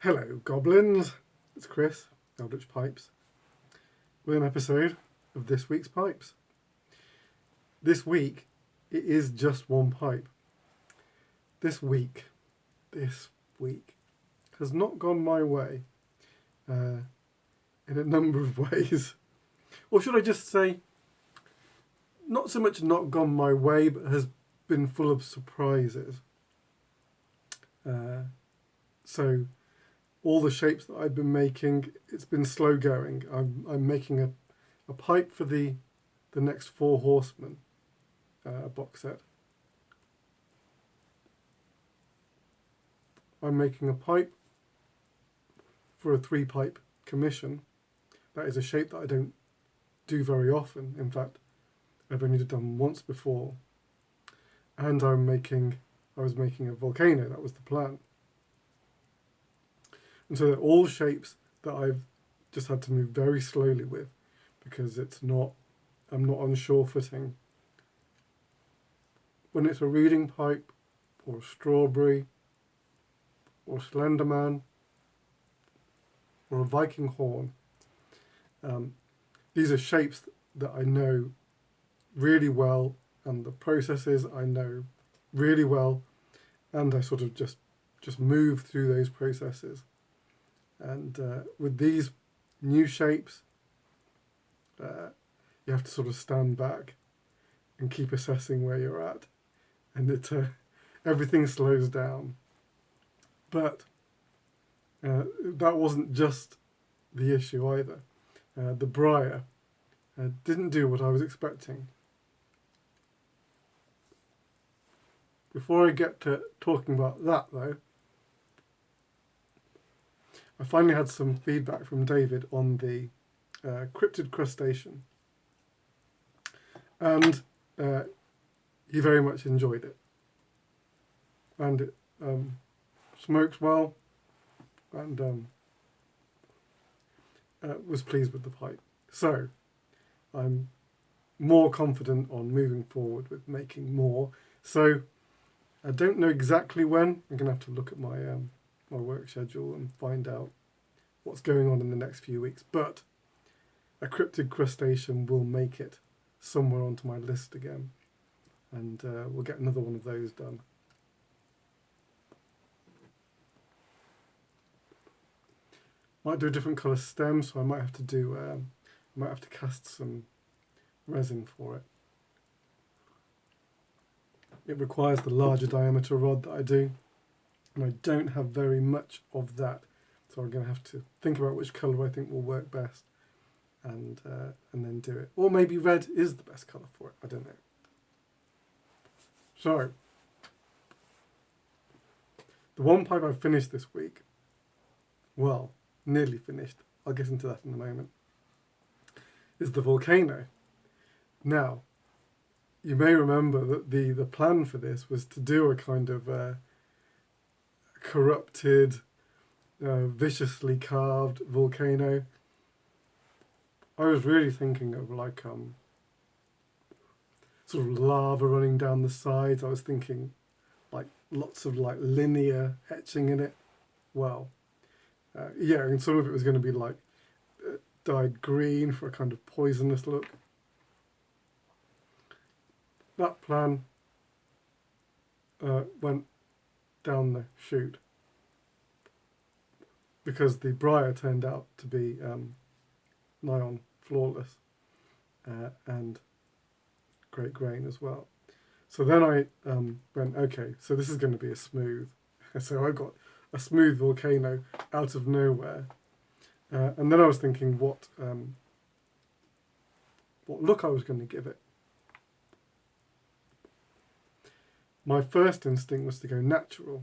Hello, goblins. It's Chris, Eldritch Pipes, with an episode of this week's Pipes. This week, it is just one pipe. This week has not gone my way in a number of ways. Or should I just say, not so much not gone my way, but has been full of surprises. So all the shapes that I've been making, it's been slow going. I'm making a pipe for the next Four Horsemen box set. I'm making a pipe for a 3-pipe commission. That is a shape that I don't do very often. In fact, I've only done once before. And I was making a volcano. That was the plan. And so they're all shapes that I've just had to move very slowly with because I'm not on sure footing. When it's a reading pipe or a strawberry or Slenderman or a Viking horn, these are shapes that I know really well, and the processes I know really well, and I sort of just move through those processes. And with these new shapes, you have to sort of stand back and keep assessing where you're at, and everything slows down. But that wasn't just the issue either. The briar didn't do what I was expecting. Before I get to talking about that, though, I finally had some feedback from David on the cryptid crustacean, and he very much enjoyed it, and it smokes well, and was pleased with the pipe. So I'm more confident on moving forward with making more. So I don't know exactly when. I'm going to have to look at my my work schedule and find out what's going on in the next few weeks. But a cryptid crustacean will make it somewhere onto my list again, and we'll get another one of those done. Might do a different colour stem, so I might have to cast some resin for it. It requires the larger diameter rod that I do, and I don't have very much of that, so I'm going to have to think about which colour I think will work best, and then do it. Or maybe red is the best colour for it. I don't know. So the one pipe I've finished this week, well, nearly finished, I'll get into that in a moment, is the volcano. Now, you may remember that the plan for this was to do a kind of corrupted, viciously carved volcano. I was really thinking of like sort of lava running down the sides. I was thinking like lots of like linear etching in it. Well, yeah, and some of it was going to be like dyed green for a kind of poisonous look. That plan went down the chute because the briar turned out to be nigh on flawless and great grain as well. So then I went, okay, so this is going to be a smooth. So I got a smooth volcano out of nowhere, and then I was thinking what look I was going to give it. My first instinct was to go natural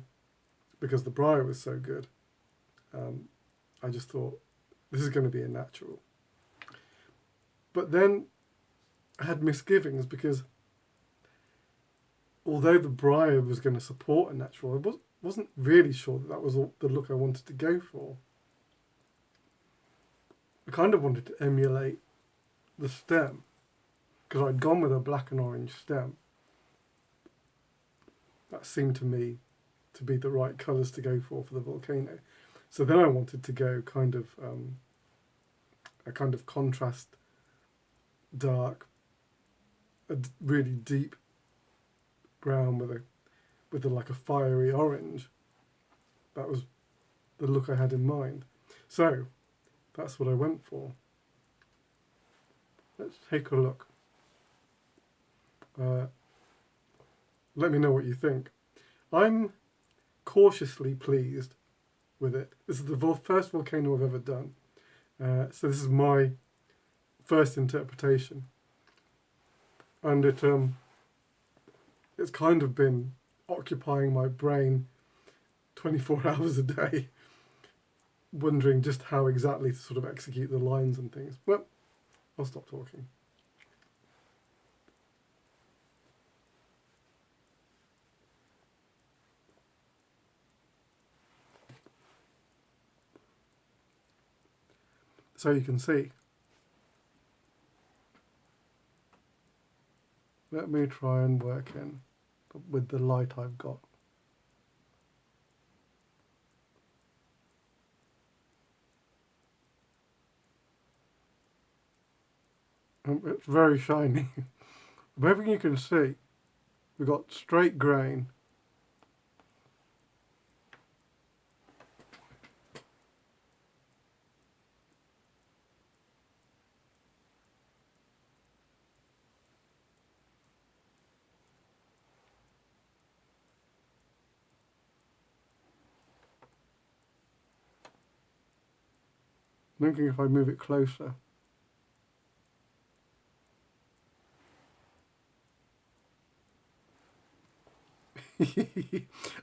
because the briar was so good. I just thought, this is going to be a natural. But then I had misgivings because although the briar was going to support a natural, I wasn't really sure that was the look I wanted to go for. I kind of wanted to emulate the stem because I'd gone with a black and orange stem. That seemed to me to be the right colours to go for the volcano. So then I wanted to go kind of a kind of contrast dark, a really deep brown with a like a fiery orange. That was the look I had in mind. So that's what I went for. Let's take a look. Let me know what you think. I'm cautiously pleased with it. This is the first volcano I've ever done. So this is my first interpretation. And it's kind of been occupying my brain 24 hours a day, wondering just how exactly to sort of execute the lines and things. Well, I'll stop talking. So you can see. Let me try and work in with the light I've got. It's very shiny. But everything you can see, we've got straight grain. I'm thinking if I move it closer.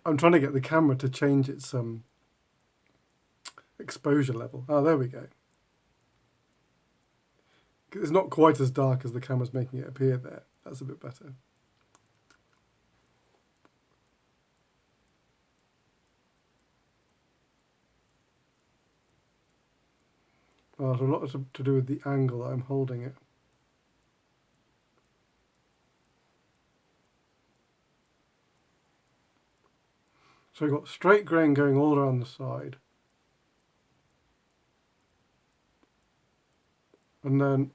I'm trying to get the camera to change its exposure level. Oh, there we go. It's not quite as dark as the camera's making it appear there. That's a bit better. Well, there's a lot to do with the angle I'm holding it. So we've got straight grain going all around the side. And then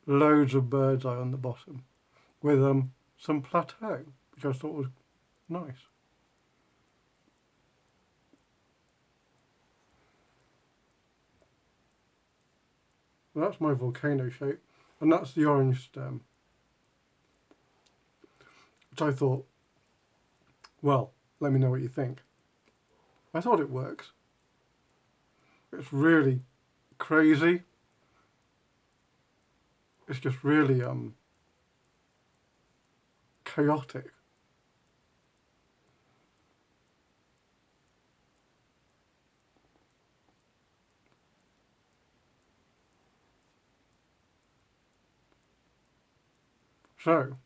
loads of bird's eye on the bottom with some plateau, which I thought was nice. Well, that's my volcano shape, and that's the orange stem, which I thought, well, let me know what you think. I thought it works. It's really crazy. It's just really chaotic. So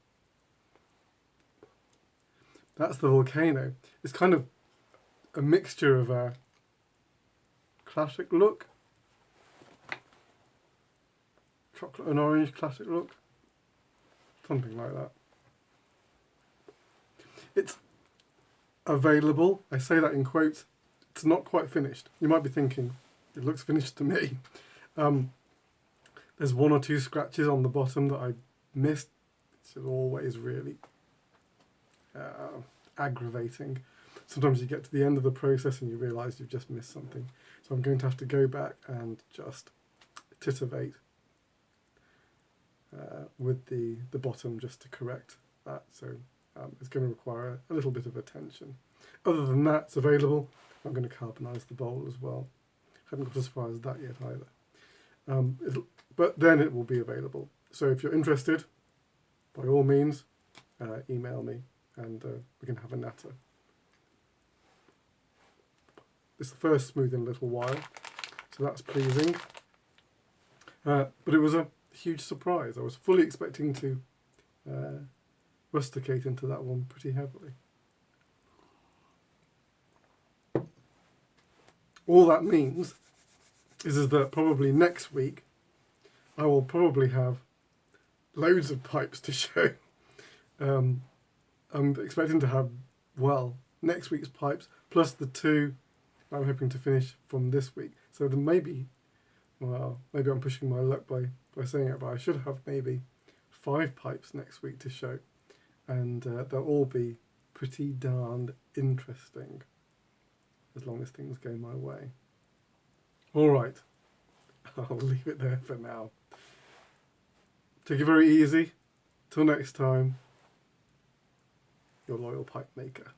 that's the volcano. It's kind of a mixture of a classic look, chocolate and orange classic look, something like that. It's available. I say that in quotes. It's not quite finished. You might be thinking, it looks finished to me. There's one or two scratches on the bottom that I missed. It's always really aggravating. Sometimes you get to the end of the process and you realise you've just missed something. So I'm going to have to go back and just titivate with the bottom just to correct that. So it's going to require a little bit of attention. Other than that, it's available. I'm going to carbonise the bowl as well. Haven't got as far as that yet either. But then it will be available. So if you're interested, by all means, email me and we can have a natter. It's the first smooth in a little while, so that's pleasing. But it was a huge surprise. I was fully expecting to rusticate into that one pretty heavily. All that means is that probably next week I will probably have loads of pipes to show. I'm expecting to have, well, next week's pipes plus the 2 I'm hoping to finish from this week. So there may be, well, maybe I'm pushing my luck by saying it, but I should have maybe 5 pipes next week to show. And they'll all be pretty darned interesting, as long as things go my way. All right, I'll leave it there for now. Take it very easy. Till next time, your loyal pipe maker.